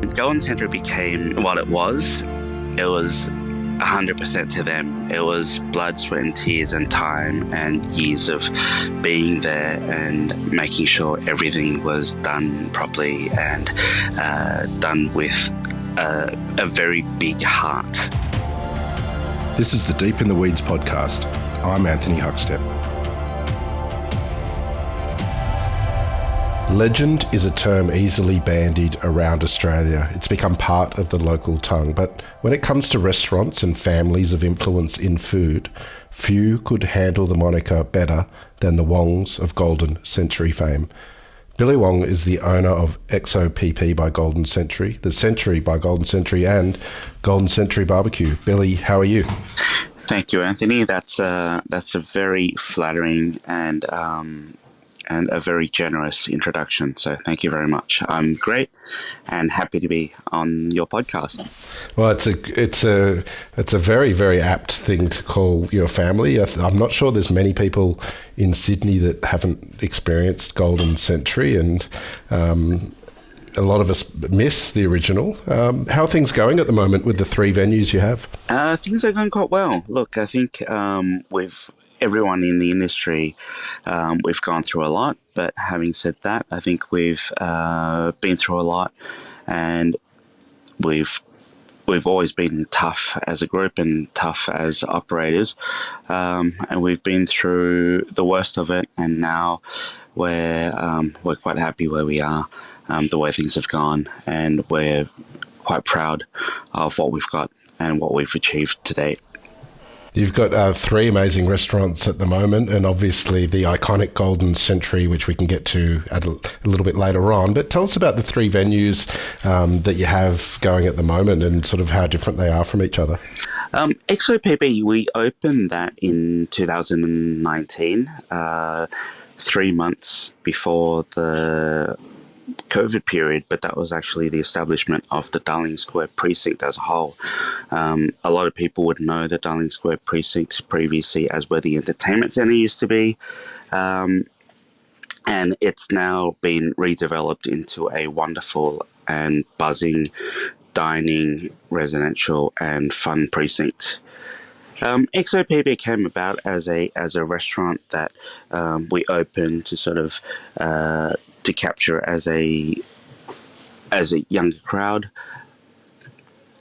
Golden Century became what it was. It was 100% to them. It was blood, sweat, and tears, and time, and years of being there and making sure everything was done properly and done with a very big heart. This is the Deep in the Weeds podcast. I'm Anthony Huckstep. Legend is a term easily bandied around Australia. It's become part of the local tongue. But when it comes to restaurants and families of influence in food, few could handle the moniker better than the Wongs of Golden Century fame. Billy Wong is the owner of XOPP by Golden Century, The Century by Golden Century, and Golden Century BBQ. Billy, how are you? Thank you, Anthony. That's a very flattering and a very generous introduction. So thank you very much. I'm great and happy to be on your podcast. Well, it's a very, very apt thing to call your family. I'm not sure there's many people in Sydney that haven't experienced Golden Century, and a lot of us miss the original. How are things going at the moment with the three venues you have? Things are going quite well. Look, I think with everyone in the industry, we've gone through a lot, but having said that, I think we've been through a lot, and we've always been tough as a group and tough as operators, and we've been through the worst of it, and now we're quite happy where we are, the way things have gone, and we're quite proud of what we've got and what we've achieved to date. You've got three amazing restaurants at the moment, and obviously the iconic Golden Century, which we can get to a little bit later on. But tell us about the three venues that you have going at the moment and sort of how different they are from each other. XOPP, we opened that in 2019, 3 months before the COVID period, but that was actually the establishment of the Darling Square precinct as a whole. A lot of people would know the Darling Square precinct previously as where the entertainment centre used to be, and it's now been redeveloped into a wonderful and buzzing dining, residential and fun precinct. XOPP came about as a restaurant that we opened to sort of to capture as a younger crowd.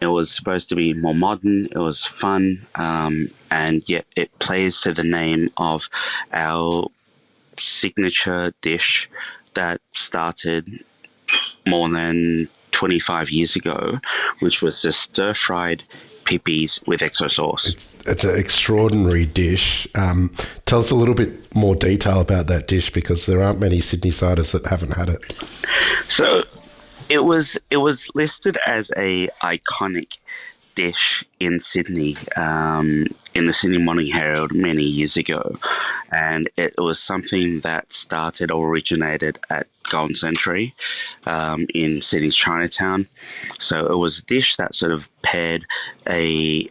It was supposed to be more modern. It was fun, and yet it plays to the name of our signature dish that started more than 25 years ago, which was the stir-fried pippies with XO sauce. It's an extraordinary dish. Tell us a little bit more detail about that dish, because there aren't many Sydney-siders that haven't had it. So it was listed as a iconic dish in Sydney, in the Sydney Morning Herald many years ago, and it was something that started or originated at Golden Century in Sydney's Chinatown. So it was a dish that sort of paired a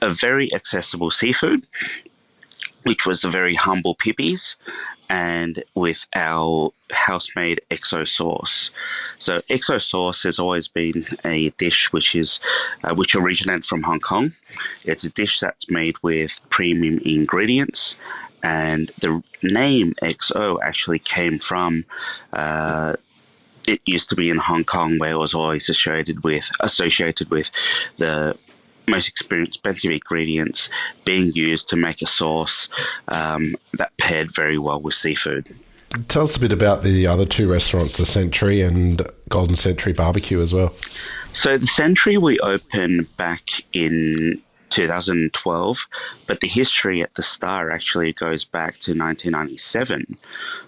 very accessible seafood, which was the very humble pippies, and with our house-made XO sauce. So XO sauce has always been a dish which originated from Hong Kong. It's a dish that's made with premium ingredients, and the name XO actually came from it used to be in Hong Kong, where it was always associated with the most expensive ingredients being used to make a sauce that paired very well with seafood. Tell us a bit about the other two restaurants, the Century and Golden Century BBQ as well. So the Century we opened back in 2012, but the history at the Star actually goes back to 1997.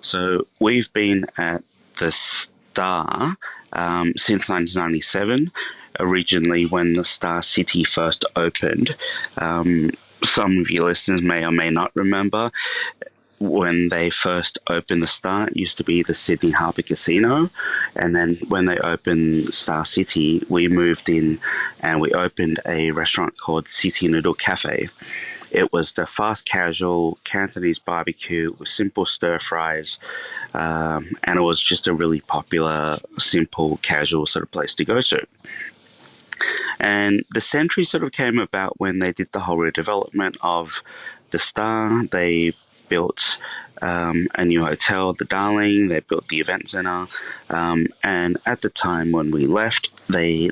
So we've been at the Star since 1997. Originally, when the Star City first opened, some of your listeners may or may not remember, when they first opened the Star, it used to be the Sydney Harbour Casino, and then when they opened Star City, we moved in and we opened a restaurant called City Noodle Cafe. It was the fast casual Cantonese barbecue with simple stir fries, and it was just a really popular, simple, casual sort of place to go to. And the Century sort of came about when they did the whole redevelopment of the Star. They built a new hotel, the Darling. They built the event center, and at the time when we left, they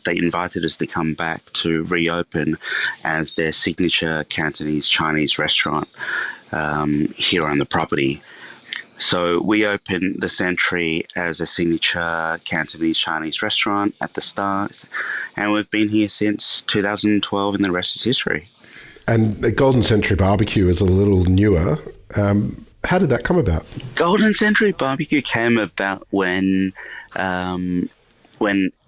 invited us to come back to reopen as their signature Cantonese Chinese restaurant here on the property. So we opened the Century as a signature Cantonese Chinese restaurant at the start, and we've been here since 2012, and the rest is history. And the Golden Century Barbecue is a little newer. How did that come about? Golden Century Barbecue came about when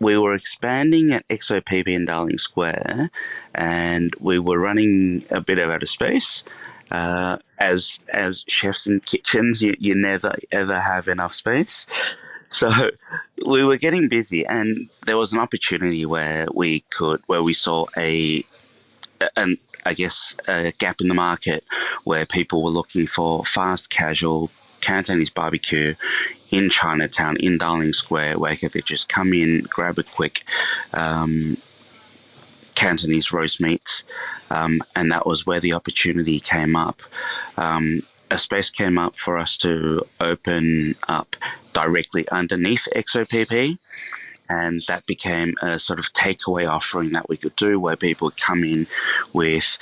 we were expanding at XOPP in Darling Square, and we were running a bit out of space. As chefs in kitchens, you never ever have enough space. So we were getting busy, and there was an opportunity where we saw an I guess a gap in the market where people were looking for fast casual Cantonese barbecue in Chinatown in Darling Square, where they could just come in, grab a quick Cantonese roast meats, and that was where the opportunity came up. A space came up for us to open up directly underneath XOPP, and that became a sort of takeaway offering that we could do, where people would come in with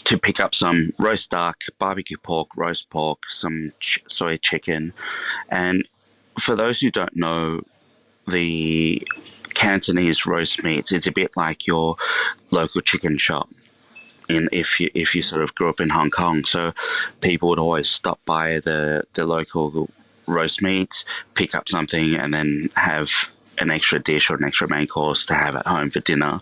to pick up some roast duck, barbecue pork, roast pork, some soy chicken, and for those who don't know, the Cantonese roast meats is a bit like your local chicken shop. If you sort of grew up in Hong Kong, so people would always stop by the local roast meats, pick up something, and then have an extra dish or an extra main course to have at home for dinner.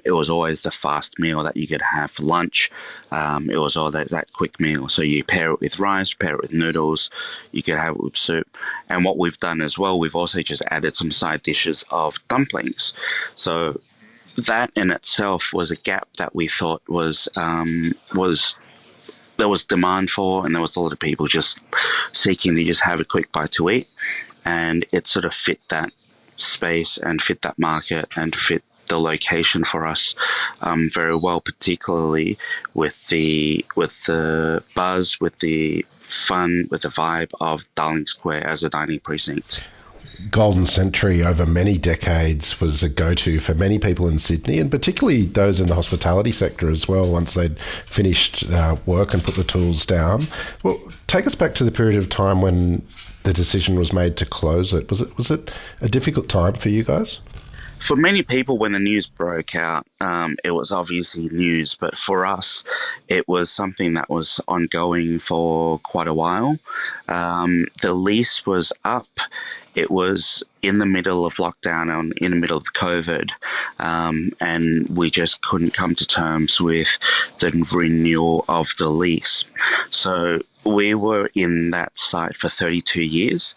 It was always the fast meal that you could have for lunch. It was always that quick meal. So you pair it with rice, pair it with noodles, you could have it with soup. And what we've done as well, we've also just added some side dishes of dumplings. So that in itself was a gap that we thought was there was demand for, and there was a lot of people just seeking to just have a quick bite to eat, and it sort of fit that space and fit that market and fit the location for us very well, particularly with the buzz, with the fun, with the vibe of Darling Square as a dining precinct. Golden Century over many decades was a go-to for many people in Sydney, and particularly those in the hospitality sector as well, once they'd finished work and put the tools down. Well, take us back to the period of time when the decision was made to close it. Was it a difficult time for you guys? For many people, when the news broke out, it was obviously news, but for us, it was something that was ongoing for quite a while. The lease was up. It was in the middle of lockdown and in the middle of COVID, and we just couldn't come to terms with the renewal of the lease. So we were in that site for 32 years.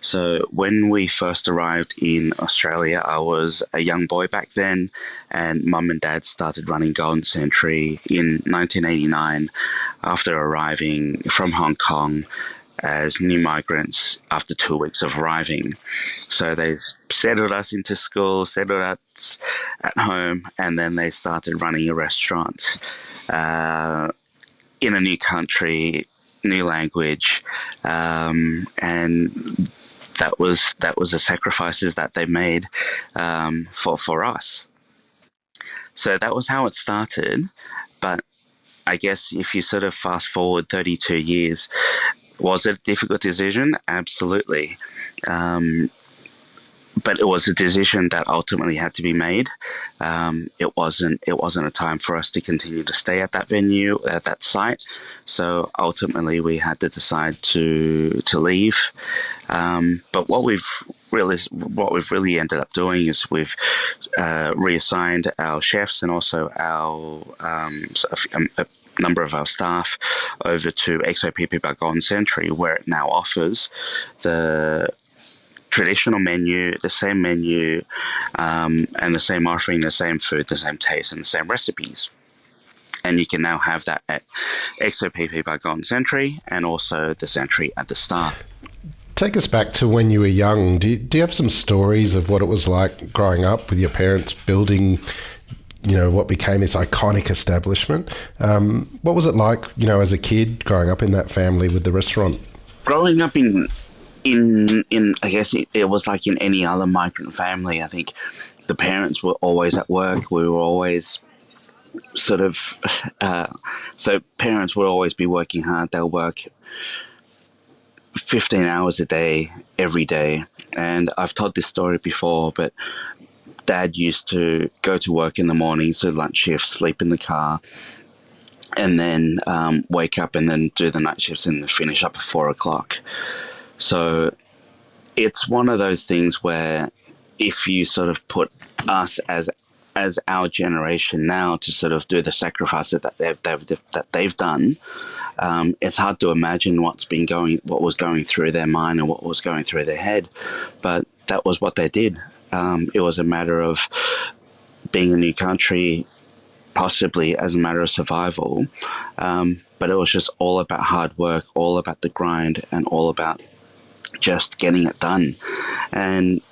So when we first arrived in Australia, I was a young boy back then, and Mum and Dad started running Golden Century in 1989 after arriving from Hong Kong as new migrants after 2 weeks of arriving. So they settled us into school, settled us at home, and then they started running a restaurant in a new country, new language, and that was the sacrifices that they made for us. So that was how it started. But I guess if you sort of fast forward 32 years, was it a difficult decision? Absolutely. But it was a decision that ultimately had to be made. It wasn't a time for us to continue to stay at that venue, at that site. So ultimately, we had to decide to leave. But what we've really ended up doing is we've reassigned our chefs and also our a number of our staff over to XOPP by Golden Century, where it now offers the traditional menu, the same menu, and the same offering, the same food, the same taste, and the same recipes. And you can now have that at XOPP by Golden Century and also the Century at the Star. Take us back to when you were young. Do you have some stories of what it was like growing up with your parents building, what became this iconic establishment? What was it like, as a kid growing up in that family with the restaurant? Growing up in I guess it was like in any other migrant family. I think the parents were always at work. We were always sort of so parents would always be working hard. They'll work 15 hours a day every day. And I've told this story before, but Dad used to go to work in the morning, so lunch shift, sleep in the car, and then wake up and then do the night shifts and finish up at 4 o'clock. So it's one of those things where if you sort of put us as our generation now to sort of do the sacrifices that they've done, it's hard to imagine what was going through their mind and what was going through their head. But that was what they did. It was a matter of being a new country, possibly as a matter of survival. But it was just all about hard work, all about the grind, and all about just getting it done. And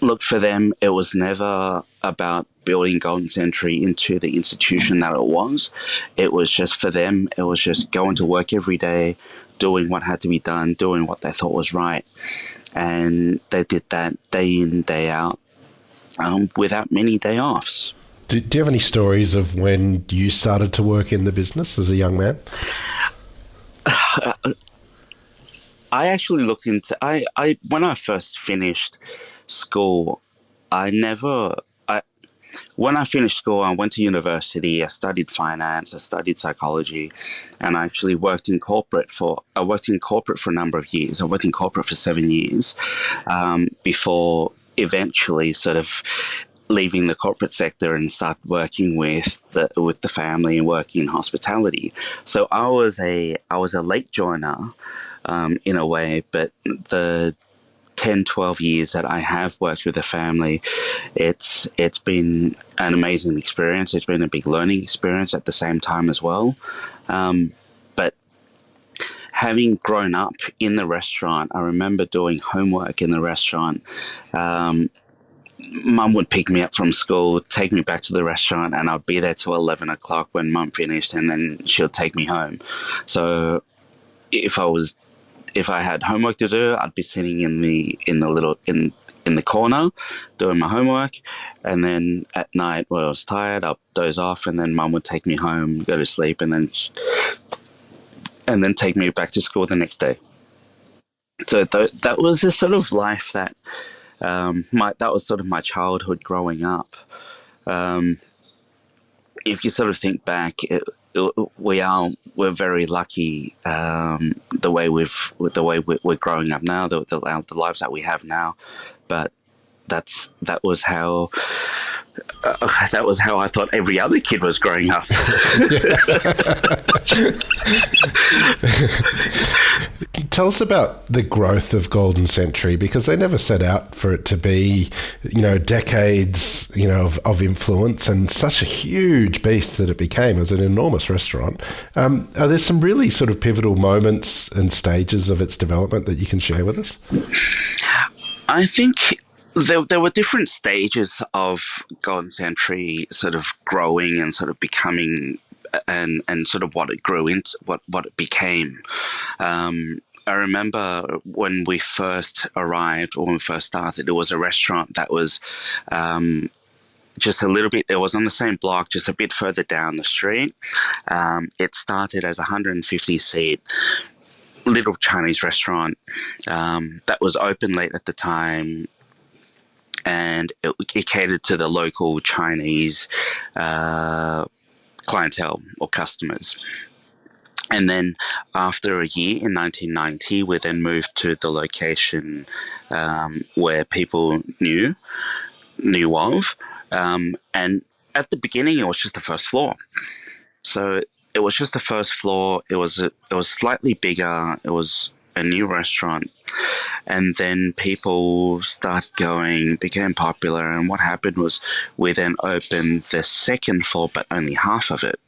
look, for them, it was never about building Golden Century into the institution that it was. It was just for them, it was just going to work every day, doing what had to be done, doing what they thought was right. And they did that day in, day out, without many day offs. Do you have any stories of when you started to work in the business as a young man? I actually looked into when I first finished school. When I finished school, I went to university. I studied finance. I studied psychology, and I actually worked in corporate for a number of years. I worked in corporate for 7 years before eventually sort of leaving the corporate sector and start working with the family and working in hospitality. So I was a late joiner in a way, but the 10, 12 years that I have worked with the family, it's been an amazing experience. It's been a big learning experience at the same time as well. But having grown up in the restaurant, I remember doing homework in the restaurant. Mum would pick me up from school, take me back to the restaurant, and I'd be there till 11 o'clock when Mum finished, and then she'll take me home. So if I had homework to do, I'd be sitting in the corner doing my homework, and then at night when I was tired, I'd doze off, and then Mum would take me home, go to sleep, and then take me back to school the next day. So that was the sort of life that that was sort of my childhood growing up. If you sort of think back, we're very lucky the way we're growing up now, the lives that we have now. But that was how I thought every other kid was growing up. Tell us about the growth of Golden Century, because they never set out for it to be, decades, of influence, and such a huge beast that it became. It was an enormous restaurant. Are there some really sort of pivotal moments and stages of its development that you can share with us? I think there were different stages of Golden Century sort of growing and sort of becoming, and sort of what it grew into, what it became. I remember when we first arrived, or when we first started, it was a restaurant that was just a little bit, it was on the same block, just a bit further down the street. It started as a 150-seat little Chinese restaurant that was open late at the time, and it catered to the local Chinese clientele or customers. And then after a year in 1990, we then moved to the location where people knew of. And at the beginning, it was just the first floor. So it was just the first floor. It was slightly bigger. It was a new restaurant, and then people started going, became popular, and what happened was we then opened the second floor, but only half of it.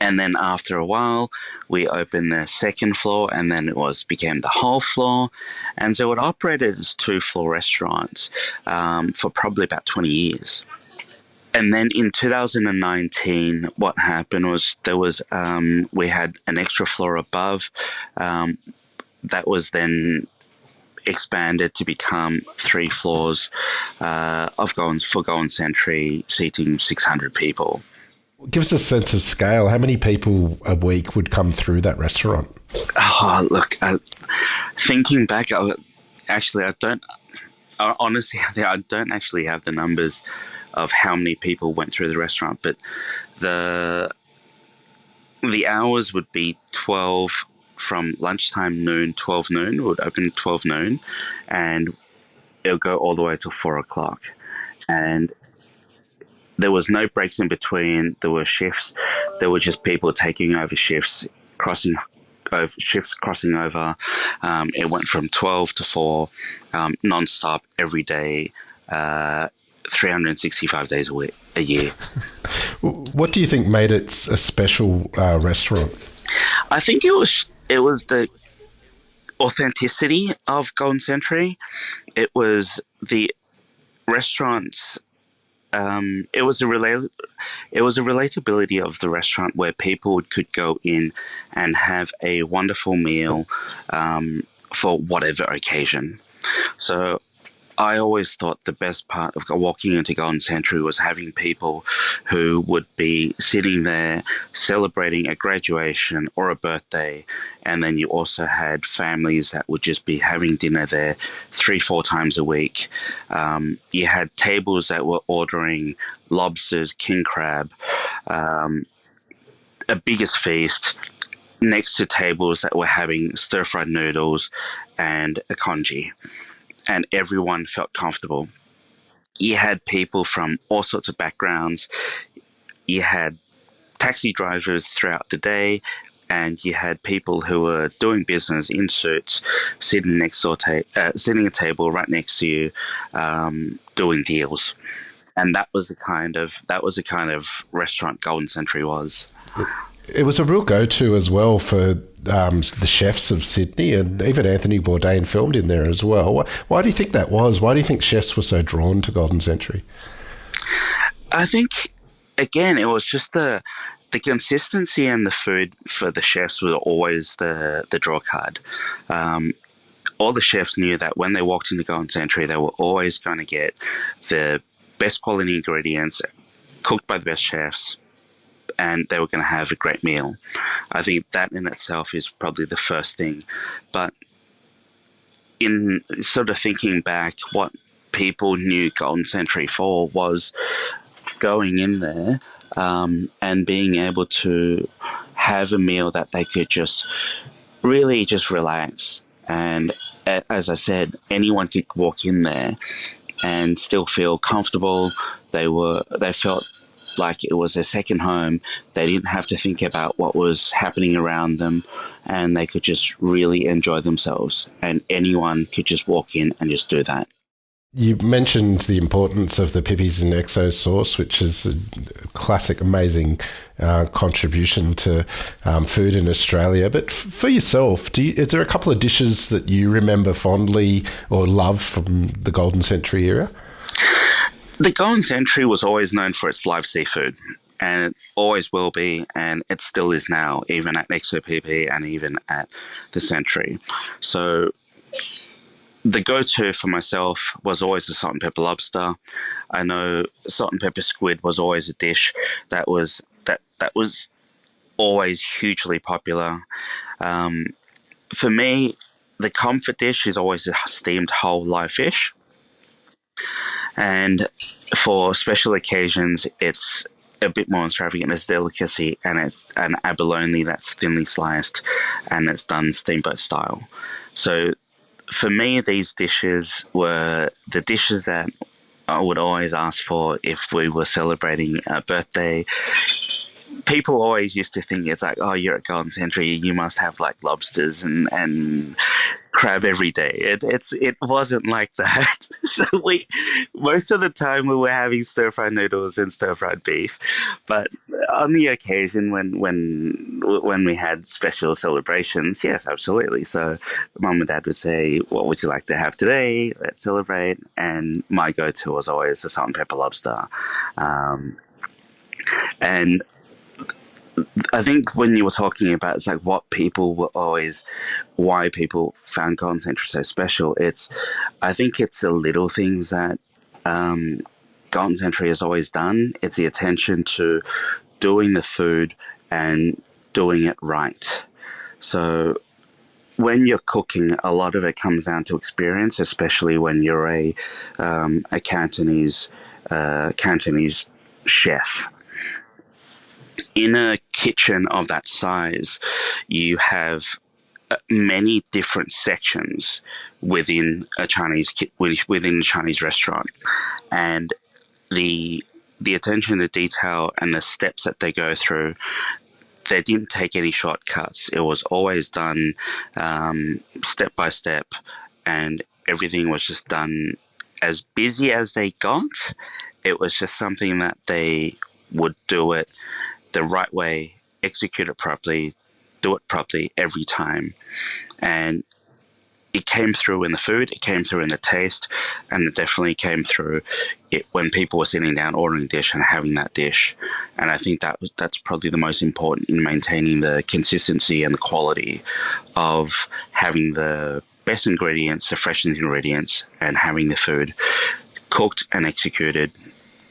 And then after a while, we opened the second floor, and then it was became the whole floor, and so it operated as 2-floor restaurants for probably about 20 years. And then in 2019, what happened was there was we had an extra floor above um, that was then expanded to become 3 floors of Golden Century, seating 600 people. Give us a sense of scale. How many people a week would come through that restaurant? Oh, look, thinking back, I don't. Honestly, I don't actually have the numbers of how many people went through the restaurant, but the the hours would be 12 from lunchtime, noon, 12 noon. It would open 12 noon, and it'll go all the way till 4 o'clock. And there was no breaks in between. There were shifts. There were just people taking over shifts, crossing over. It went from 12 to 4, non-stop, every day, 365 days a year. What do you think made it a special restaurant? I think it was the authenticity of Golden Century. It was the restaurants. It was a relatability of the restaurant where people could go in and have a wonderful meal for whatever occasion. So I always thought the best part of walking into Golden Century was having people who would be sitting there celebrating a graduation or a birthday, and then you also had families that would just be having dinner there 3-4 times a week. You had tables that were ordering lobsters, king crab, a biggest feast, next to tables that were having stir fried noodles and a congee, and everyone felt comfortable. You had people from all sorts of backgrounds. You had taxi drivers throughout the day, and you had people who were doing business in suits, sitting at a table right next to you, doing deals. And that was the kind of restaurant Golden Century was. It was a real go-to as well for the chefs of Sydney, and even Anthony Bourdain filmed in there as well. Why do you think that was? Why do you think chefs were so drawn to Golden Century? I think again it was just the consistency, and the food for the chefs was always the draw card. Um, all the chefs knew that when they walked into Golden Century, they were always going to get the best quality ingredients, cooked by the best chefs, and they were going to have a great meal. I think that in itself is probably the first thing. But in sort of thinking back, what people knew Golden Century for was going in there and being able to have a meal that they could just really just relax. And as I said, anyone could walk in there and still feel comfortable. They felt like it was their second home. They didn't have to think about what was happening around them, and they could just really enjoy themselves. And anyone could just walk in and just do that. You mentioned the importance of the Pippies and XO sauce, which is a classic, amazing contribution to food in Australia. But for yourself, is there a couple of dishes that you remember fondly or love from the Golden Century era? The Golden Century was always known for its live seafood, and it always will be, and it still is now, even at XOPP and even at the Century. So the go-to for myself was always the salt and pepper lobster. I know salt and pepper squid was always a dish that was always hugely popular. For me, the comfort dish is always a steamed whole live fish. And for special occasions, it's a bit more extravagant as delicacy, and it's an abalone that's thinly sliced, and it's done steamboat style. So for me, these dishes were the dishes that I would always ask for if we were celebrating a birthday, people always used to think it's like, oh, you're at Golden Century, you must have like lobsters and crab every day. It wasn't like that. So we most of the time we were having stir fried noodles and stir fried beef, but on the occasion when we had special celebrations, yes, absolutely. So mum and dad would say, "What would you like to have today? Let's celebrate." And my go-to was always the salt and pepper lobster. Um, and I think when you were talking about it's like what people were always why people found Golden Century so special. I think it's the little things that Golden Century has always done. It's the attention to doing the food and doing it right. So when you're cooking, a lot of it comes down to experience, especially when you're a Cantonese chef. In a kitchen of that size, you have many different sections within a Chinese restaurant, and the the attention to detail and the steps that they go through, they didn't take any shortcuts. It was always done step by step, and everything was just done as busy as they got. It was just something that they would do it the right way, execute it properly, do it properly every time. And it came through in the food, it came through in the taste, and it definitely came through it when people were sitting down ordering a dish and having that dish. And I think that's probably the most important in maintaining the consistency and the quality of having the best ingredients, the freshest ingredients, and having the food cooked and executed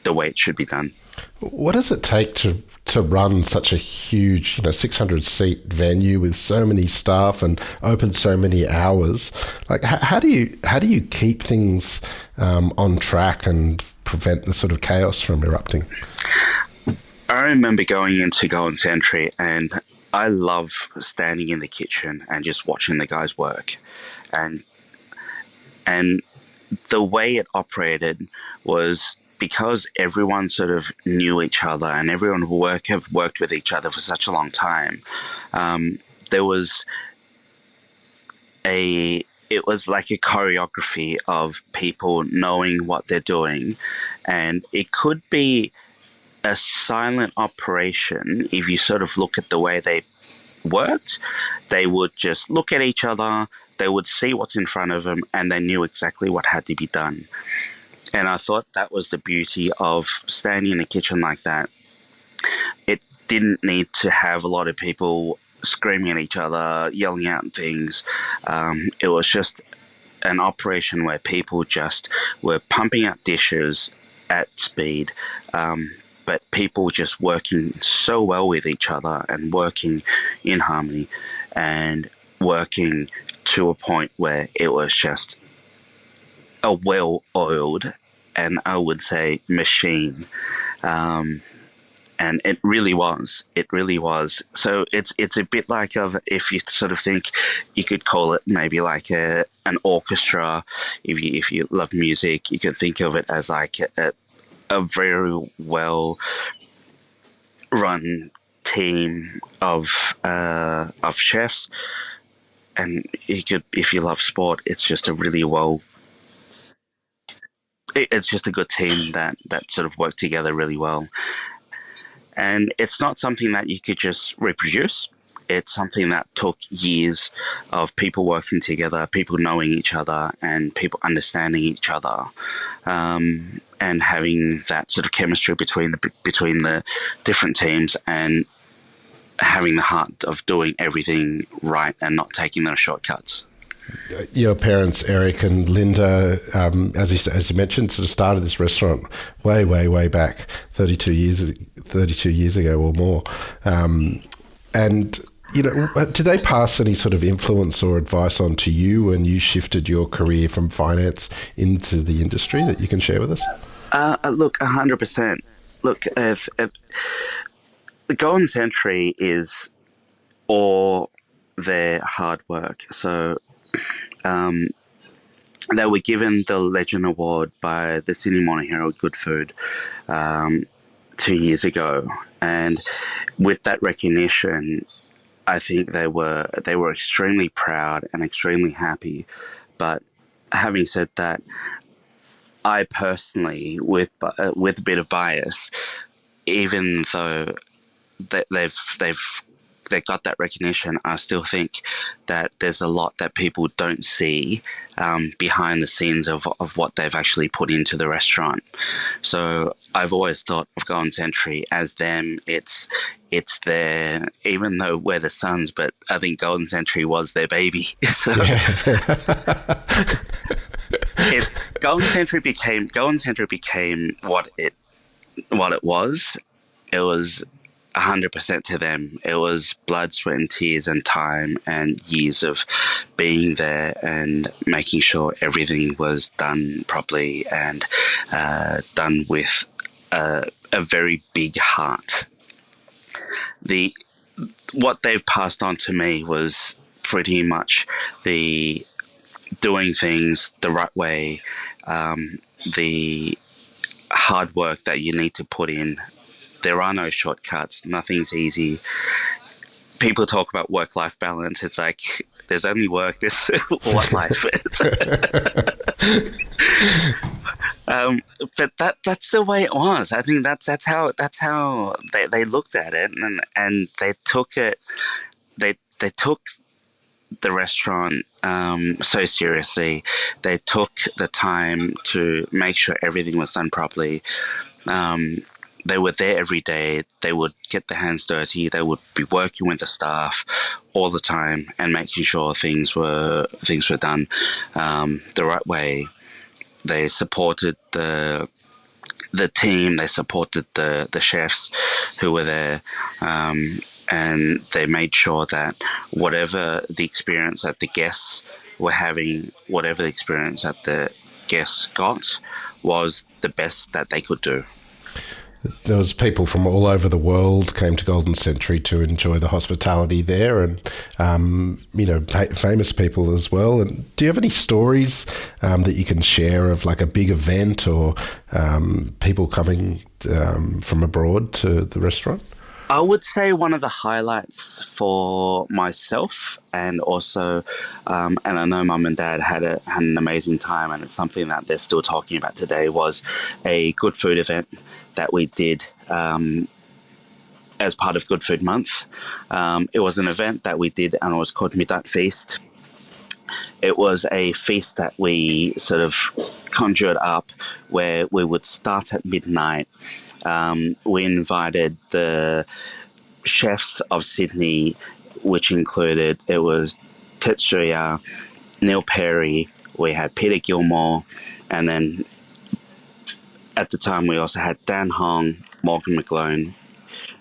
the way it should be done. What does it take to run such a huge, 600-seat venue with so many staff and open so many hours? Like, how do you keep things on track and prevent the sort of chaos from erupting? I remember going into Golden Century, and I love standing in the kitchen and just watching the guys work, and and the way it operated was because everyone sort of knew each other and everyone have worked with each other for such a long time. There was it was like a choreography of people knowing what they're doing, and it could be a silent operation if you sort of look at the way they worked. They would just look at each other, they would see what's in front of them, and they knew exactly what had to be done. And I thought that was the beauty of standing in a kitchen like that. It didn't need to have a lot of people screaming at each other, yelling out things. It was just an operation where people just were pumping out dishes at speed, but people just working so well with each other and working in harmony and working to a point where it was just a well-oiled and I would say machine. And it really was. It really was. So it's a bit like of if you sort of think you could call it maybe like an orchestra. If you love music, you could think of it as like a very well run team of chefs. And you could, if you love sport, it's just a really it's just a good team that sort of work together really well. And it's not something that you could just reproduce. It's something that took years of people working together, people knowing each other, and people understanding each other, and having that sort of chemistry between the different teams, and having the heart of doing everything right and not taking those shortcuts. Your parents, Eric and Linda, as you mentioned, sort of started this restaurant way, way, way back, 32 years ago or more. And did they pass any sort of influence or advice on to you when you shifted your career from finance into the industry that you can share with us? Look, 100%. Look, if the Golden Century is all their hard work. So they were given the Legend Award by the Sydney Morning Herald Good Food 2 years ago, and with that recognition, I think they were extremely proud and extremely happy. But having said that, I personally, with a bit of bias, even though they got that recognition, I still think that there's a lot that people don't see behind the scenes of what they've actually put into the restaurant. So I've always thought of Golden Century as them. It's their, even though we're the sons, but I think Golden Century was their baby. So Yeah. it's Golden Century became what it was. It was 100% to them. It was blood, sweat, and tears, and time, and years of being there and making sure everything was done properly and done with a very big heart. The What they've passed on to me was pretty much the doing things the right way, the hard work that you need to put in. There are no shortcuts. Nothing's easy. People talk about work-life balance. It's like there's only work. There's what life is. But that's the way it was. I think that's how they looked at it, and they took it. They took the restaurant so seriously. They took the time to make sure everything was done properly. Um, they were there every day. They would get their hands dirty. They would be working with the staff all the time and making sure things were done the right way. They supported the team. They supported the chefs who were there. And they made sure that whatever the experience that the guests were having, whatever the experience that the guests got, was the best that they could do. There was people from all over the world came to Golden Century to enjoy the hospitality there, and famous people as well. And do you have any stories that you can share of like a big event or people coming from abroad to the restaurant? I would say one of the highlights for myself, and also, and I know Mum and Dad had an amazing time, and it's something that they're still talking about today, was a good food event that we did as part of Good Food Month. It was an event that we did, and it was called Midnight Feast. It was a feast that we sort of conjured up, where we would start at midnight. We invited the chefs of Sydney, which included, it was Tetsuya, Neil Perry, we had Peter Gilmore, and then at the time we also had Dan Hong, Morgan McGlone,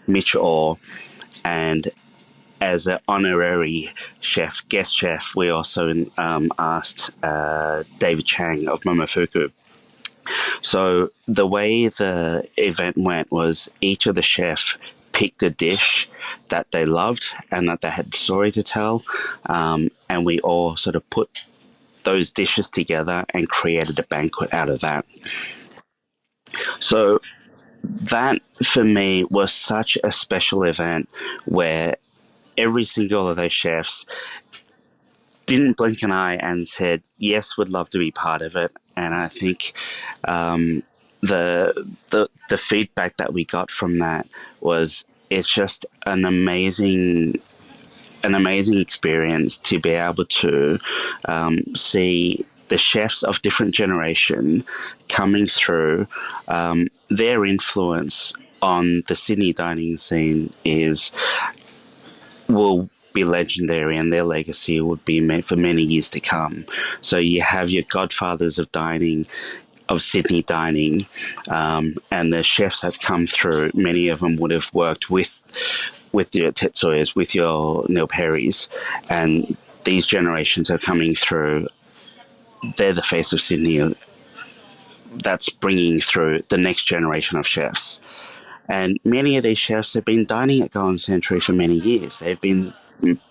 Mitch Orr, and as an honorary chef, guest chef, we also asked David Chang of Momofuku. So the way the event went was each of the chefs picked a dish that they loved and that they had a story to tell, and we all sort of put those dishes together and created a banquet out of that. So that for me was such a special event, where every single of those chefs didn't blink an eye and said, yes, would love to be part of it. And I think the feedback that we got from that was, it's just an amazing experience to be able to see the chefs of different generation coming through. Their influence on the Sydney dining scene will be legendary, and their legacy would be for many years to come. So you have your godfathers of dining, of Sydney dining, and the chefs that come through. Many of them would have worked with your Tetsuyas, with your Neil Perrys, and these generations are coming through. They're the face of Sydney. That's bringing through the next generation of chefs. And many of these chefs have been dining at Golden Century for many years. They've been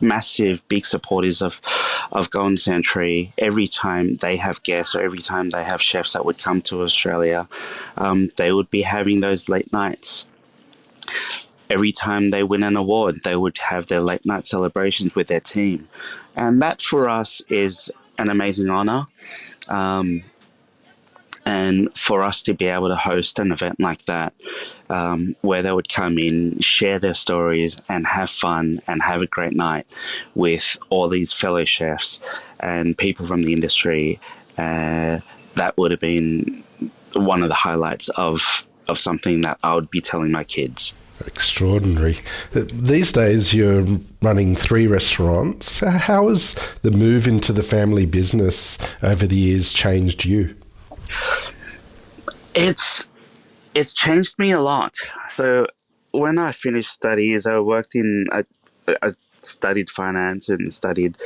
massive, big supporters of Golden Century. Every time they have guests, or every time they have chefs that would come to Australia, they would be having those late nights. Every time they win an award, they would have their late night celebrations with their team. And that for us is an amazing honor. Um, and for us to be able to host an event like that, where they would come in, share their stories, and have fun and have a great night with all these fellow chefs and people from the industry, that would have been one of the highlights of something that I would be telling my kids. Extraordinary. These days, you're running 3 restaurants. How has the move into the family business over the years changed you? It's changed me a lot. So when I finished studies, I studied finance and studied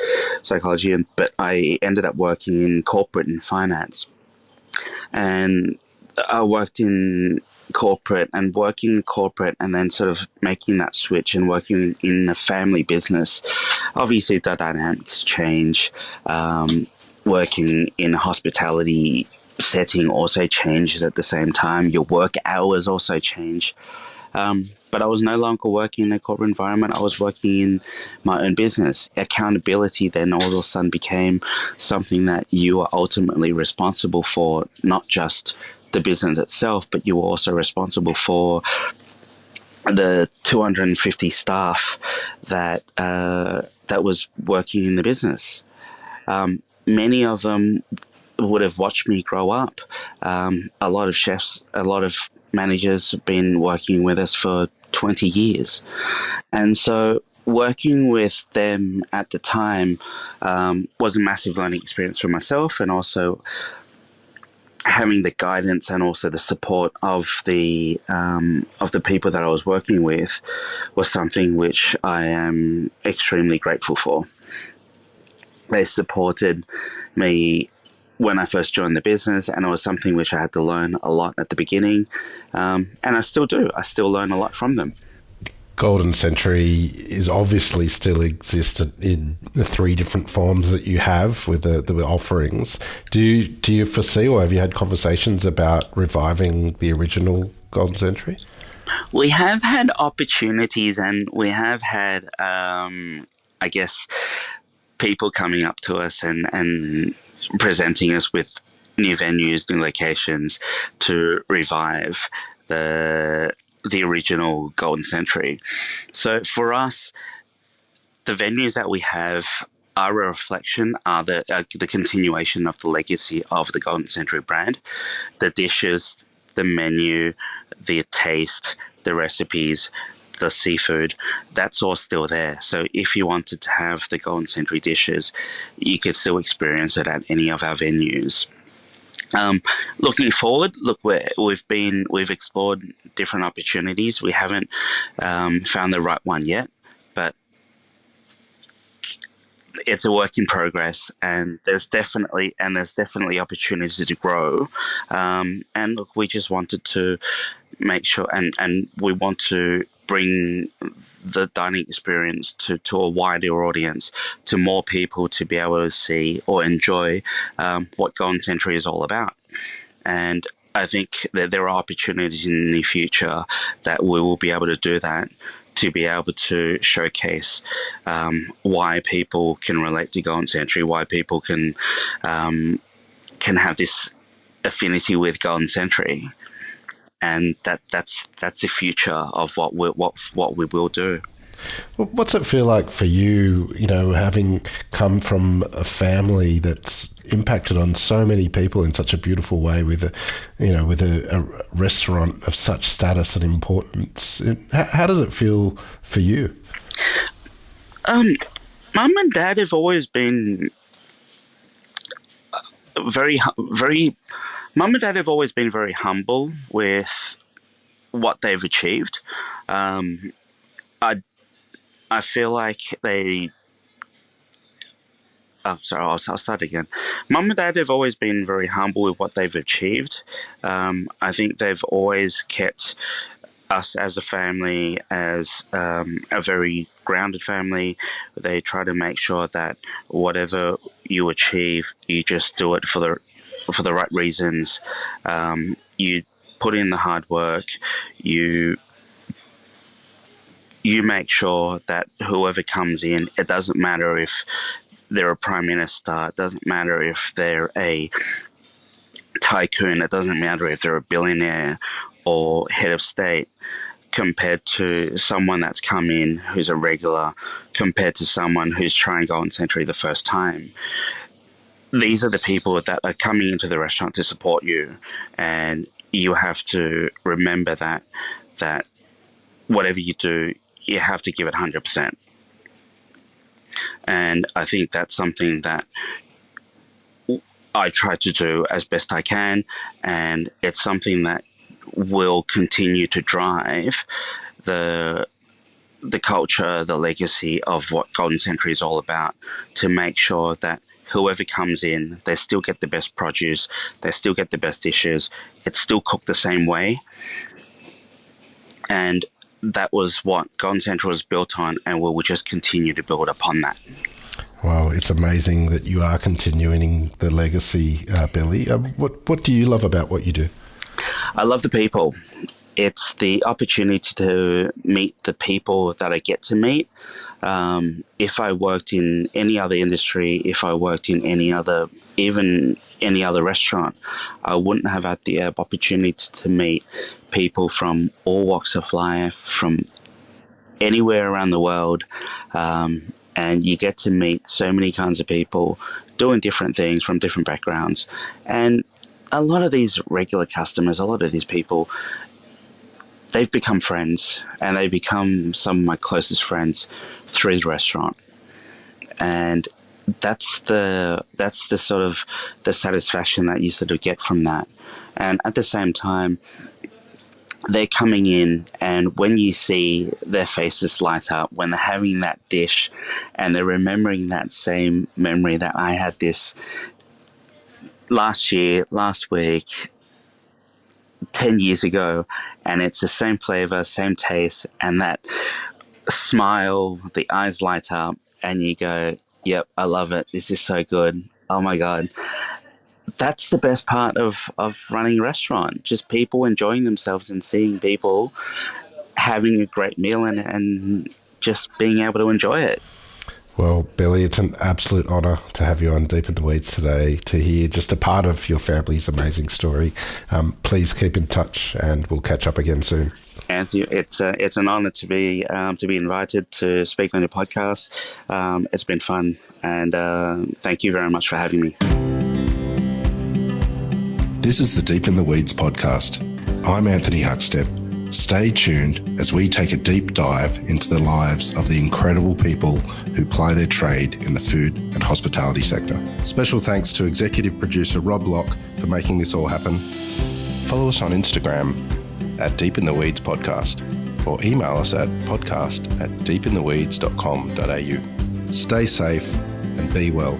psychology, but I ended up working in corporate and finance. And I worked in corporate and then sort of making that switch and working in a family business. Obviously, the dynamics change. Working in a hospitality setting also changes at the same time. Your work hours also change. But I was no longer working in a corporate environment. I was working in my own business. Accountability then all of a sudden became something that you are ultimately responsible for, not just the business itself, but you were also responsible for the 250 staff that was working in the business. Many of them would have watched me grow up. A lot of chefs, a lot of managers have been working with us for 20 years. And so working with them at the time was a massive learning experience for myself, and also having the guidance and also the support of the people that I was working with was something which I am extremely grateful for. They supported me when I first joined the business, and it was something which I had to learn a lot at the beginning, and I still do. I still learn a lot from them. Golden Century is obviously still existed in the 3 different forms that you have with the offerings. Do you foresee, or have you had conversations about reviving the original Golden Century? We have had opportunities, and we have had, I guess, people coming up to us and presenting us with new venues, new locations to revive the the original Golden Century. So for us, the venues that we have are a reflection, are the continuation of the legacy of the Golden Century brand. The dishes, the menu, the taste, the recipes, the seafood, that's all still there. So if you wanted to have the Golden Century dishes, you could still experience it at any of our venues. Looking forward, look, we've explored different opportunities. We haven't found the right one yet, but it's a work in progress, and there's definitely opportunities to grow. And look, we just wanted to make sure, and we want to bring the dining experience to a wider audience, to more people to be able to see or enjoy what Golden Century is all about. And I think that there are opportunities in the future that we will be able to do that, to be able to showcase why people can relate to Golden Century, why people can have this affinity with Golden Century, and that's the future of what we will do. What's it feel like for you, having come from a family that's impacted on so many people in such a beautiful way with a restaurant of such status and importance? How does it feel for you? Mum and Dad have always been very. Mum and Dad have always been very humble with what they've achieved. Um, I I feel like they. Oh, sorry, I'll start again. Mum and Dad have always been very humble with what they've achieved. I think they've always kept us as a family as a very grounded family. They try to make sure that whatever you achieve, you just do it for the right reasons. You put in the hard work. You you make sure that whoever comes in, it doesn't matter if they're a prime minister, it doesn't matter if they're a tycoon, it doesn't matter if they're a billionaire or head of state, compared to someone that's come in who's a regular, compared to someone who's trying Golden Century the first time. These are the people that are coming into the restaurant to support you, and you have to remember that whatever you do, you have to give it 100%. And I think that's something that I try to do as best I can, and it's something that will continue to drive the culture, the legacy of what Golden Century is all about, to make sure that whoever comes in, they still get the best produce, they still get the best dishes, it's still cooked the same way. And that was what Golden Century was built on, and we will just continue to build upon that. Wow, it's amazing that you are continuing the legacy, Billy. What do you love about what you do? I love the people. It's the opportunity to meet the people that I get to meet. If I worked in any other industry, if I worked in even any other restaurant, I wouldn't have had the opportunity to meet people from all walks of life, from anywhere around the world. And you get to meet so many kinds of people doing different things from different backgrounds. And a lot of these regular customers, a lot of these people, they've become friends, and they become some of my closest friends through the restaurant. And that's the sort of the satisfaction that you sort of get from that. And at the same time, they're coming in, and when you see their faces light up when they're having that dish, and they're remembering that same memory that I had this last week, 10 years ago, and it's the same flavor, same taste, and that smile, the eyes light up, and you go, yep, I love it. This is so good. Oh my God. That's the best part of running a restaurant. Just people enjoying themselves and seeing people having a great meal and just being able to enjoy it. Well, Billy, it's an absolute honour to have you on Deep in the Weeds today, to hear just a part of your family's amazing story. Please keep in touch, and we'll catch up again soon. Anthony, it's an honour to be invited to speak on your podcast. It's been fun, and thank you very much for having me. This is the Deep in the Weeds podcast. I'm Anthony Huckstep. Stay tuned as we take a deep dive into the lives of the incredible people who ply their trade in the food and hospitality sector. Special thanks to executive producer Rob Locke for making this all happen. Follow us on Instagram at Deep in the Weeds Podcast, or email us at podcast@deepintheweeds.com.au. Stay safe and be well.